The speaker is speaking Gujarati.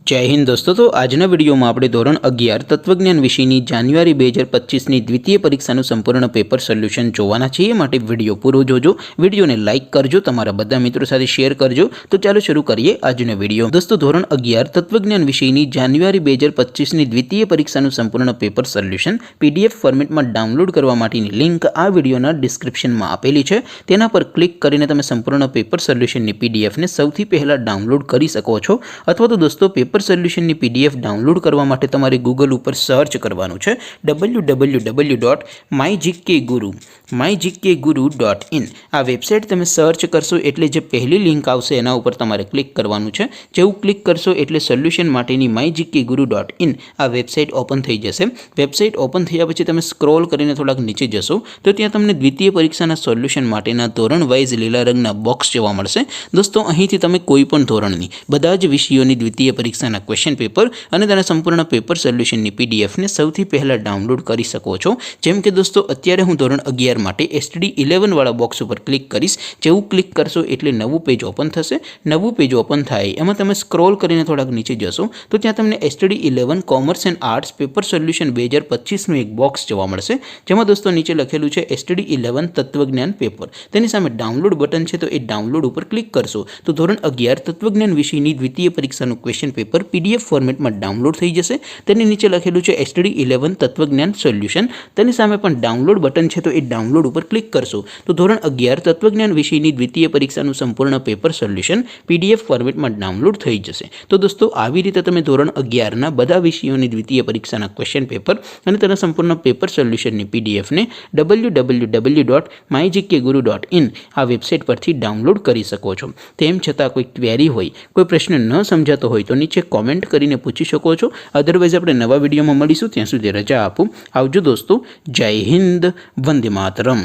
जय हिंद दोस्तों। तो आजना विडियो में આપણે ધોરણ 11 તત્વજ્ઞાન વિષયની જાન્યુઆરી 2025ની દ્વિતીય પરીક્ષાનું સંપૂર્ણ પેપર સોલ્યુશન જોવાના છીએ। માટે વિડિયો પૂરો જોજો, વિડિયોને લાઈક કરજો, તમારા બધા મિત્રો સાથે શેર કરજો। તો ચાલો શરૂ કરીએ આજનો વિડિયો। દોસ્તો ધોરણ 11 તત્વજ્ઞાન વિષયની જાન્યુઆરી 2025ની દ્વિતીય પરીક્ષાનું સંપૂર્ણ પેપર સોલ્યુશન પીડીએફ ફોર્મેટમાં ડાઉનલોડ કરવા માટેની લિંક આ વિડિયોના ડિસ્ક્રિપ્શનમાં આપેલી છે। તેના પર ક્લિક કરીને તમે સંપૂર્ણ પેપર સોલ્યુશનની પીડીએફને સૌથી પહેલા ડાઉનલોડ કરી શકો છો। અથવા તો દોસ્તો પેપર સોલ્યુશનની પીડીએફ ડાઉનલોડ કરવા માટે તમારે ગૂગલ ઉપર સર્ચ કરવાનું છે www.mygkguru.in। આ વેબસાઇટ તમે સર્ચ કરશો એટલે જે પહેલી લિંક આવશે એના ઉપર તમારે ક્લિક કરવાનું છે। જેવું ક્લિક કરશો એટલે સોલ્યુશન માટેની mygkguru.in આ વેબસાઇટ ઓપન થઈ જશે। વેબસાઇટ ઓપન થયા પછી તમે સ્ક્રોલ કરીને થોડાક નીચે જશો તો ત્યાં તમને દ્વિતીય પરીક્ષાના સોલ્યુશન માટેના ધોરણ વાઇઝ લીલા રંગના બોક્સ જોવા મળશે। દોસ્તો અહીંથી તમે કોઈ પણ ધોરણની બધા જ વિષયોની દ્વિતીય પરીક્ષાના ક્વેશ્ચન પેપર અને તેના સંપૂર્ણ પેપર સોલ્યુશનની પીડીએફને સૌથી પહેલા ડાઉનલોડ કરી શકો છો। જેમ કે દોસ્તો અત્યારે હું ધોરણ 11 માટે STD 11 વાળા બોક્સ ઉપર ક્લિક કરીશ। જેવું ક્લિક કરશો એટલે નવું પેજ ઓપન થશે। નવું પેજ ઓપન થાય એમાં તમે સ્ક્રોલ કરીને થોડાક નીચે જશો તો ત્યાં તમને STD 11 commerce and arts paper solution 2025નું એક બોક્સ જોવા મળશે। જેમાં દોસ્તો નીચે લખેલું છે STD 11 તત્વજ્ઞાન પેપર। તેની સામે ડાઉનલોડ બટન છે તો એ ડાઉનલોડ ઉપર ક્લિક કરશો તો ધોરણ 11 તત્વજ્ઞાન વિષયની દ્વિતીય પરીક્ષાનું ક્વેશ્ચન પેપર પીડીએફ ફોર્મેટમાં ડાઉનલોડ થઈ જશે। તેની નીચે લખેલું છે STD 11 તત્વજ્ઞાન સોલ્યુશન। તેની સામે પણ ડાઉનલોડ બટન છે તો એ ડાઉનલોડ ઉપર ક્લિક કરશો તો ધોરણ 11 તત્વજ્ઞાન વિષયની દ્વિતીય પરીક્ષાનું સંપૂર્ણ પેપર સોલ્યુશન પીડીએફ ફોર્મેટમાં ડાઉનલોડ થઈ જશે। તો દોસ્તો આવી રીતે તમે ધોરણ 11ના બધા વિષયોની દ્વિતીય પરીક્ષાના ક્વેશ્ચન પેપર અને તેના સંપૂર્ણ પેપર સોલ્યુશનની પીડીએફને www.mygkguru.in આ વેબસાઇટ પરથી ડાઉનલોડ કરી શકો છો। તેમ છતાં કોઈ ક્વેરી હોય, કોઈ પ્રશ્ન ન સમજાતો હોય તો નીચે કોમેન્ટ કરીને પૂછી શકો છો। અધરવાઇઝ આપણે નવા વિડીયોમાં મળીશું, ત્યાં સુધી રજા આપો। આવજો દોસ્તો। જય હિન્દ, વંદે માતરમ।